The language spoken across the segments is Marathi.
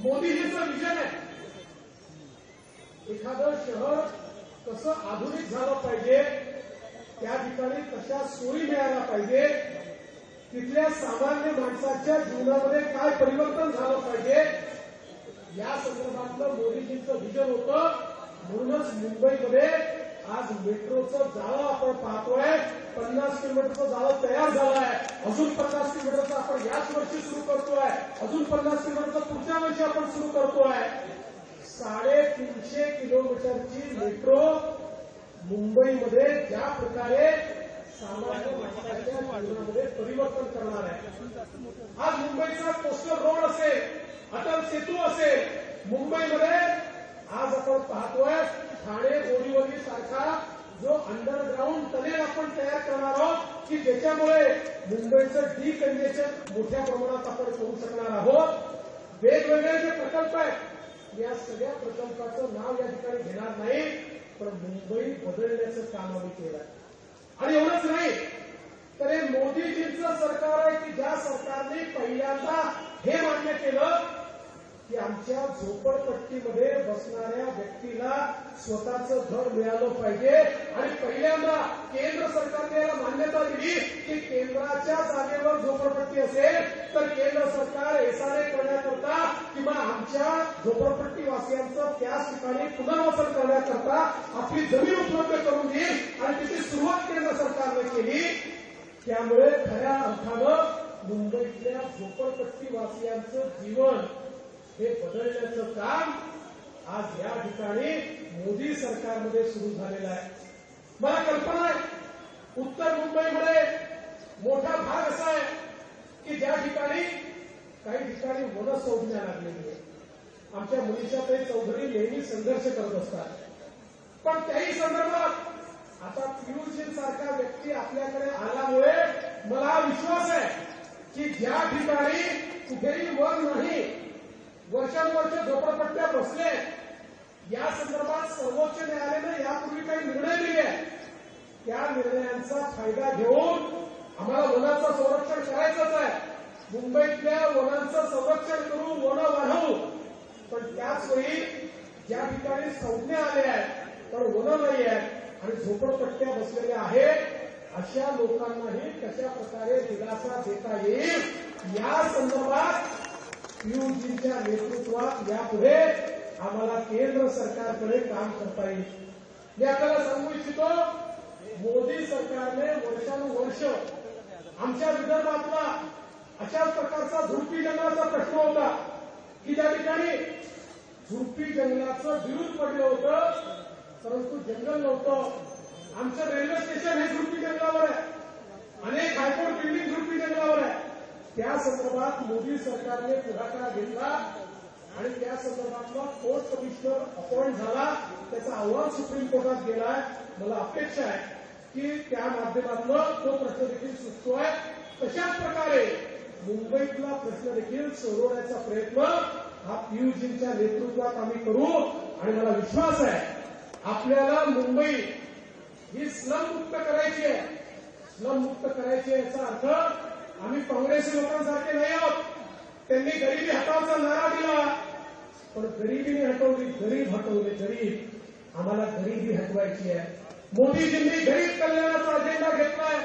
मोदीजींचं विजन आहे. एखादं शहर कसं आधुनिक झालं पाहिजे, त्या ठिकाणी कशा सोयी मिळायला पाहिजे, तिथल्या सामान्य माणसाच्या जीवनामध्ये काय परिवर्तन झालं पाहिजे, या संदर्भातलं मोदीजींचं विजन होतं. म्हणूनच मुंबईमध्ये आज मेट्रोचं जाळं आपण पाहतोय. 50 किलोमीटरचं जाळं तयार झालं आहे. अजून 50 किलोमीटरचं आपण याच वर्षी सुरू करतोय. अजून 50 किलोमीटरचं पुढच्या वर्षी आपण सुरू करतोय. 350 किलोमीटरची मेट्रो मुंबईमध्ये ज्या प्रकारे सामान्य माणसाच्या जीवनामध्ये परिवर्तन करणार आहे. आज मुंबईचा कोस्टल रोड असेल, अटल सेतू असेल, मुंबईमध्ये आज आपण पाहतोय ठाणे बोरीवली सारखा जो अंडरग्राऊंड टनेल आपण तयार करणार आहोत की ज्याच्यामुळे मुंबईचं डिकंजेशन मोठ्या प्रमाणात आपण करू शकणार आहोत. वेगवेगळे जे प्रकल्प आहेत, या सगळ्या प्रकल्पाचं नाव या ठिकाणी घेणार नाही, पण मुंबई बदलण्याचं काम आम्ही केलं. आणि एवढंच नाही तर हे मोदीजींचं सरकार आहे की ज्या सरकारने पहिल्यांदा हे मान्य केलं की आमच्या झोपडपट्टीमध्ये बसणाऱ्या व्यक्तीला स्वतःचं घर मिळालं पाहिजे. आणि पहिल्यांदा केंद्र सरकारने याला मान्यता दिली की केंद्राच्या जागेवर झोपडपट्टी असेल तर केंद्र सरकार एसआरए करण्याकरता किंवा आमच्या झोपडपट्टीवासियांचं त्याच ठिकाणी पुनर्वसन करण्याकरता आपली जमीन उपलब्ध करून देईल. आणि त्याची सुरुवात केंद्र सरकारने केली. त्यामुळे खऱ्या अर्थानं मुंबईतल्या झोपडपट्टीवासियांचं जीवन हे बदलण्याचं काम आज या ठिकाणी मोदी सरकारमध्ये सुरू झालेलं आहे. मला कल्पना आहे उत्तर मुंबईमध्ये मोठा भाग असा आहे की ज्या ठिकाणी काही ठिकाणी वनं सोडण्यात लागलेली आहे. आमच्या मनीषाताई चौधरी नेहमी संघर्ष करत असतात. पण त्याही संदर्भात आता पियुषजींसारखा व्यक्ती आपल्याकडे आल्यामुळे मला विश्वास आहे की ज्या ठिकाणी कुठेही वन नाही, वर्षानुवर्ष झोपडपट्ट्या बसले, या संदर्भात सर्वोच्च न्यायालयाने यापूर्वी काही निर्णय दिले. त्या निर्णयांचा फायदा घेऊन आम्हाला वनाचं संरक्षण करायचंच आहे. मुंबईतल्या वनांचं संरक्षण करू, वनं वाढवू. पण त्याचवेळी ज्या ठिकाणी संज्ञा आल्या आहेत पण वनं नाही आहेत आणि झोपडपट्ट्या बसलेल्या आहेत, अशा लोकांनाही कशा प्रकारे दिलासा देता येईल या संदर्भात पियुषजींच्या नेतृत्वात यापुढे आम्हाला केंद्र सरकारकडे काम करता येईल. मी आपल्याला सांगू इच्छितो, मोदी सरकारने वर्षानुवर्ष आमच्या विदर्भातला अशाच प्रकारचा झुडपी जंगलाचा प्रश्न होता की ज्या ठिकाणी झुडपी जंगलाचं विरोध पडलं होतं, परंतु जंगल नव्हतं. आमचं रेल्वे स्टेशन हे झुडपी जंगलावर आहे. अनेक हायकोर्ट बिल्डिंग झुडपी जंगलावर आहे. त्या संदर्भात मोदी सरकारने पुढाकार घेतला आणि त्या संदर्भातला कोर्ट कमिशनर अपॉइंट झाला. त्याचा अहवाल सुप्रीम कोर्टात गेलाय. मला अपेक्षा आहे की त्या माध्यमातून तो प्रश्न देखील सुटतोय. तशाच प्रकारे मुंबईतला प्रश्न देखील सोडवण्याचा प्रयत्न हा पियुषजींच्या नेतृत्वात आम्ही करू. आणि मला विश्वास आहे आपल्याला मुंबई ही स्लम मुक्त करायची आहे. स्लम मुक्त करायची याचा अर्थ आम्ही काँग्रेसी लोकांसारखे नाही आहोत. त्यांनी गरिबी हटावचा नारा दिला, पण गरिबीने हटवली, गरीब हटवले. गरीब आम्हाला गरिबी हटवायची आहे. मोदीजींनी गरीब कल्याणाचा अजेंडा घेतलाय.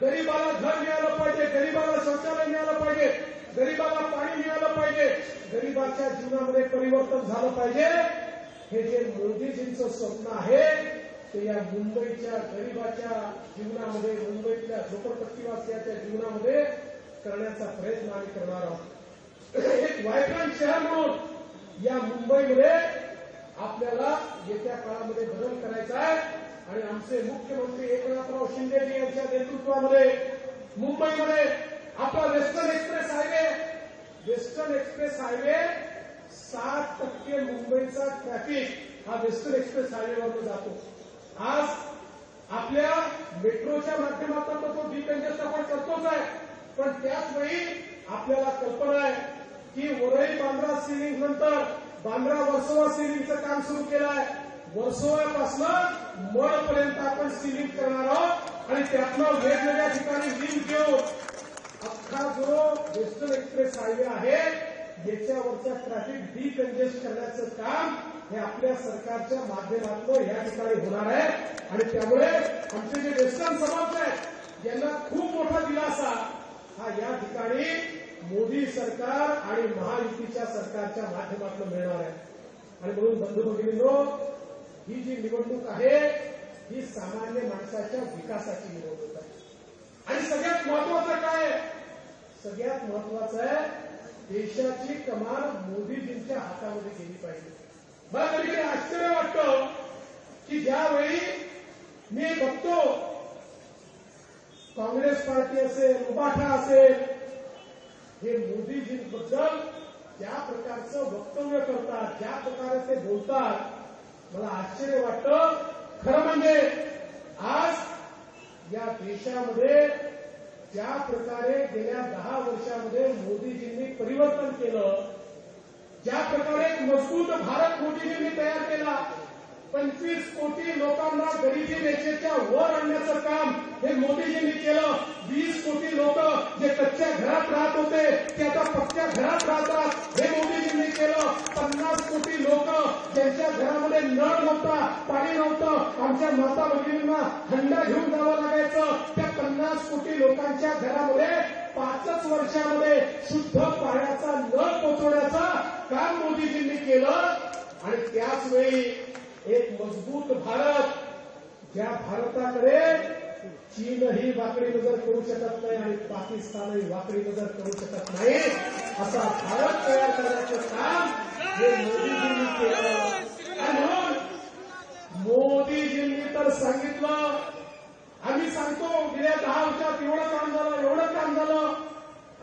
गरीबाला घर मिळालं पाहिजे, गरीबाला शौचालय मिळालं पाहिजे, गरीबाला पाणी मिळालं पाहिजे, गरीबाच्या जीवनामध्ये परिवर्तन झालं पाहिजे. हे जे मोदीजींचं स्वप्न आहे ते या मुंबईच्या गरीबाच्या जीवनामध्ये, मुंबईतल्या झोपडपट्टीवासियाच्या जीवनामध्ये करण्याचा प्रयत्न आम्ही करणार आहोत. एक व्हायब्रंट शहर म्हणून या मुंबईमध्ये आपल्याला येत्या काळामध्ये बदल करायचा आहे. आणि आमचे मुख्यमंत्री एकनाथराव शिंदेजी यांच्या नेतृत्वामध्ये मुंबईमध्ये आपला वेस्टर्न एक्सप्रेस हायवे 60% मुंबईचा ट्रॅफिक हा वेस्टर्न एक्सप्रेस हायवेवरून जातो. आज आपल्या मेट्रोच्या माध्यमातून तो डिकंजेस्ट आपण करतोच आहे, पण त्याचवेळी आपल्याला कल्पना आहे की वरळी बांद्रा सिलिंग नंतर बांद्रा वर्सोवा सिलिंगचं काम सुरू केलं आहे. वर्सोव्यापासून मळपर्यंत आपण सिलिंग करणार आहोत आणि त्यातनं वेगवेगळ्या ठिकाणी लिंक घेऊन अख्खा जो वेस्टर्न एक्सप्रेस हायवे आहे याच्यावरचा ट्रॅफिक डिकंजेस्ट करण्याचं काम हे आपल्या सरकारच्या माध्यमातून या ठिकाणी होणार आहे. आणि त्यामुळे आमचे जे वेस्टर्न समाज आहेत यांना खूप मोठा दिलासा हा या ठिकाणी मोदी सरकार आणि महायुतीच्या सरकारच्या माध्यमातून मिळणार आहे. आणि म्हणून बंधू भगिनींनो, ही जी निवडणूक आहे ही सामान्य माणसाच्या विकासाची निवडणूक आहे. आणि सगळ्यात महत्वाचं काय आहे? सगळ्यात महत्वाचं आहे देशाची कमान मोदीजींच्या हातामध्ये गेली पाहिजे. मला कधी कधी आश्चर्य वाटतं की ज्यावेळी मी बघतो काँग्रेस पार्टी असेल, उबाठा असेल, हे मोदीजींबद्दल ज्या प्रकारचं वक्तव्य करतात, ज्या प्रकारे ते बोलतात, मला आश्चर्य वाटतं. खरं म्हणजे आज या देशामध्ये ज्या प्रकारे गेल्या 10 वर्षामध्ये मोदीजींनी परिवर्तन केलं, ज्या प्रकारे एक मजबूत भारत मोदीजींनी तयार केला, 25 कोटी लोकांना गरिबी रेषेच्या वर आणण्याचं काम हे मोदीजींनी केलं. 20 कोटी लोक जे कच्च्या घरात राहत होते ते आता पक्क्या घरात राहतात, हे मोदीजींनी केलं. 50 कोटी लोक ज्यांच्या घरामध्ये नळ नव्हता, पाणी नव्हतं, आमच्या माता भगिनींना हंडा घेऊन जावं लागायचं, त्या 50 कोटी लोकांच्या घरामध्ये 5 वर्षामध्ये शुद्ध पाण्याचा नळ पोचवण्याचं काम मोदीजींनी केलं. आणि त्याच वेळी एक मजबूत भारत, ज्या भारताकडे चीनही वाकडी नजर करू शकत नाही आणि पाकिस्तानही वाकडी नजर करू शकत नाही, असा भारत तयार करण्याचं काम हे मोदीजींनी केलं. आणि म्हणून मोदीजींनी तर सांगितलं, आम्ही सांगतो गेल्या 10 वर्षात एवढं काम झालं, एवढं काम झालं.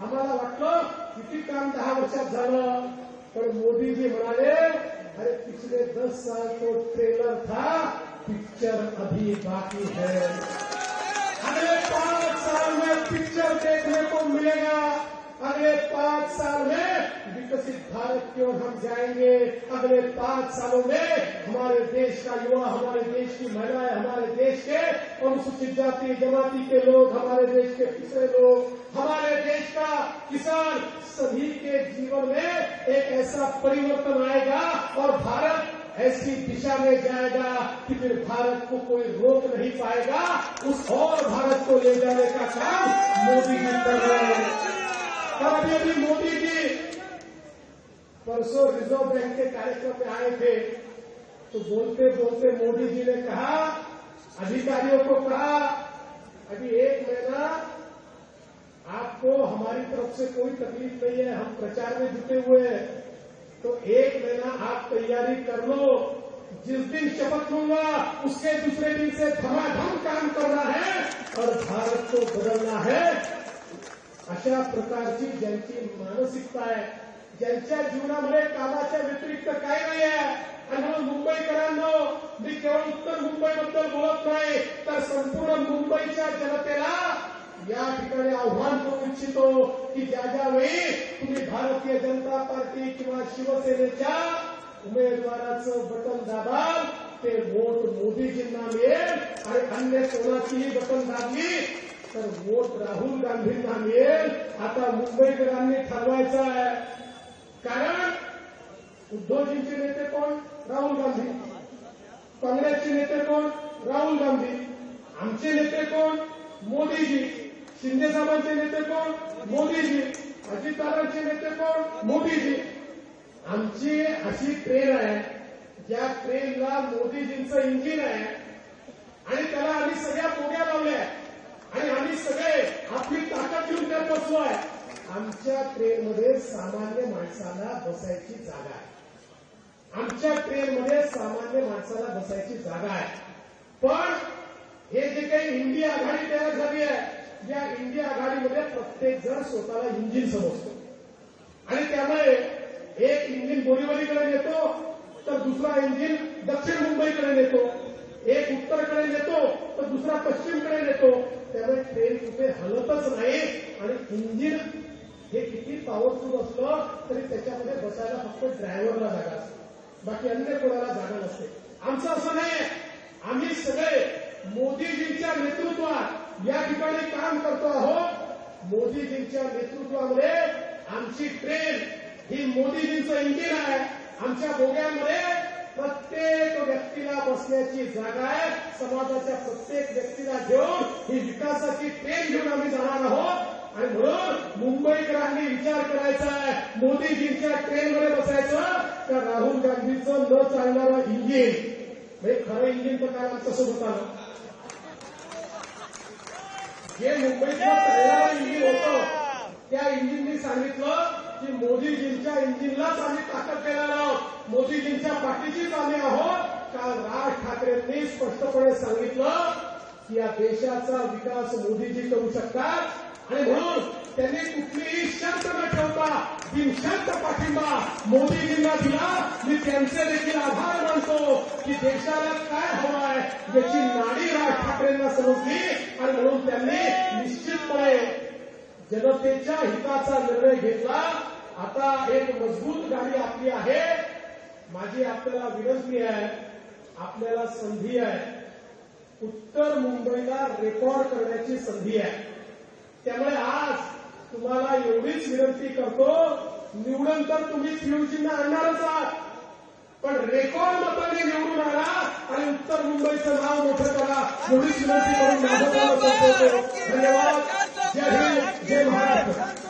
आम्हाला वाटलं किती काम 10 वर्षात झालं, पण मोदीजी म्हणाले अरे पिछले 10 साल तो ट्रेलर था, पिक्चर अभी बाकी है. अगले 5 साल में पिक्चर देखने को मिलेगा. अगले 5 साल में विकसित भारत की ओर हम जाएंगे. अगले 5 सालों में हमारे देश का युवा, हमारे देश की महिलाएं, हमारे देश के अनुसूचित जाति जमाती के लोग, हमारे देश के पिछड़े लोग, हमारे देश का किसान, सभी के जीवन में एक ऐसा परिवर्तन आएगा और भारत ऐसी दिशा में जाएगा कि फिर भारत को कोई रोक नहीं पाएगा. उस और भारत को ले जाने का काम मोदी जी कर रहे हैं. और अभी मोदी जी परसों रिजर्व बैंक के कार्यक्रम में आए थे, तो बोलते बोलते मोदी जी ने कहा, अधिकारियों को कहा, अभी 1 महीना आपको हमारी तरफ से कोई तकलीफ नहीं है, हम प्रचार में जुटे हुए हैं, तो 1 महीना आप तैयारी कर लो. जिस दिन शपथ लूंगा उसके दूसरे दिन से धमाधम काम करना है और भारत को बदलना है. अशा प्रकारची ज्यांची मानसिकता आहे, ज्यांच्या जीवनामध्ये कामाच्या व्यतिरिक्त काही नाही आहे. आणि म्हणून मुंबईकरांनो, मी केवळ उत्तर मुंबईबद्दल बोलत नाही, तर संपूर्ण मुंबईच्या जनतेला या ठिकाणी आव्हान करू इच्छितो की ज्या वेळी तुम्ही भारतीय जनता पार्टी किंवा शिवसेनेच्या उमेदवाराचं बटन दाबाल, ते वोट मोदीजींना मिळेल. आणि अन्य कोणाचीही बटन दाबली तर वोट राहुल गांधींना मिळेल. आता मुंबईकरांनी ठरवायचं आहे, कारण उद्धवजींचे नेते कोण? राहुल गांधी. काँग्रेसचे नेते कोण? राहुल गांधी. आमचे नेते कोण? मोदीजी. शिंदे साहेबांचे नेते कोण? मोदीजी. अजितदादांचे नेते कोण? मोदीजी. आमची अशी ट्रेन आहे, ज्या ट्रेनला मोदीजींचं इंजिन आहे आणि त्याला आम्ही सगळ्या बोग्या लावल्या आणि आम्ही सगळे आपली ताकद घेऊन त्यात बसलो आहे. आमच्या ट्रेनमध्ये सामान्य माणसाला बसायची जागा आहे. आमच्या ट्रेनमध्ये सामान्य माणसाला बसायची जागा आहे. पण हे जे काही इंडिया आघाडी तयार झाली आहे, या इंडिया आघाडीमध्ये प्रत्येक जण स्वतःला इंजिन समजतो आणि त्यामुळे एक इंजिन बोरीवलीकडे नेतो तर दुसरा इंजिन दक्षिण मुंबईकडे नेतो, एक उत्तरकडे नेतो तर दुसरा पश्चिमकडे नेतो. त्यामुळे ट्रेन कुठे हलतच नाही. आणि इंजिन हे किती पॉवरफुल असलं तरी त्याच्यामध्ये बसायला फक्त ड्रायव्हरला जागा असते, बाकी अन्य कोणाला जागा नसते. आमचं असं नाही. आम्ही सगळे मोदीजींच्या नेतृत्वात या ठिकाणी काम करतो आहोत. मोदीजींच्या नेतृत्वामध्ये आमची ट्रेन ही मोदीजींचं इंजिन आहे. आमच्या बोग्यांमध्ये प्रत्येक व्यक्तीला बसण्याची जागा आहे. समाजाच्या प्रत्येक व्यक्तीला घेऊन ही विकासाची ट्रेन घेऊन आम्ही जाणार आहोत. आणि म्हणून मुंबईकरांनी विचार करायचा आहे, मोदीजींच्या ट्रेनमध्ये बसायचं का राहुल गांधीचं न चालणारं इंजिन. म्हणजे खरं इंजिन तर काय आमच्यासोबत आलं. जे मुंबईतलं चालणारं इंजिन होतं त्या इंजिननी सांगितलं की मोदीजींच्या इंजिनलाच आम्ही ताकद देणार आहोत, मोदीजींच्या पाठीशीच आम्ही आहोत. काल राज ठाकरेंनी स्पष्टपणे सांगितलं की या देशाचा विकास मोदीजी करू शकतात. आणि म्हणून त्यांनी कुठलीही शर्त न ठेवता बिनशर्त पाठिंबा मोदीजींना दिला. मी त्यांचे देखील आभार मानतो की देशाला काय हवं आहे याची नाडी राज ठाकरेंना समजली. आणि म्हणून त्यांनी निश्चितपणे जनतेच्या हिताचा निर्णय घेतला. आता एक मजबूत गाडी आपली आहे. माझी आपल्याला विनंती आहे, आपल्याला संधी आहे, उत्तर मुंबईला रेकॉर्ड करण्याची संधी आहे. त्यामुळे आज तुम्हाला एवढीच विनंती करतो, निवडून तर तुम्ही शिवचिन्ह आणणारच आहात, पण रेकॉर्ड मताने निवडून आणा आणि उत्तर मुंबईचं नाव मोठं करा. एवढीच विनंती करून माझं काम संपवतो. धन्यवाद. जय हिंद, जय महाराष्ट्र.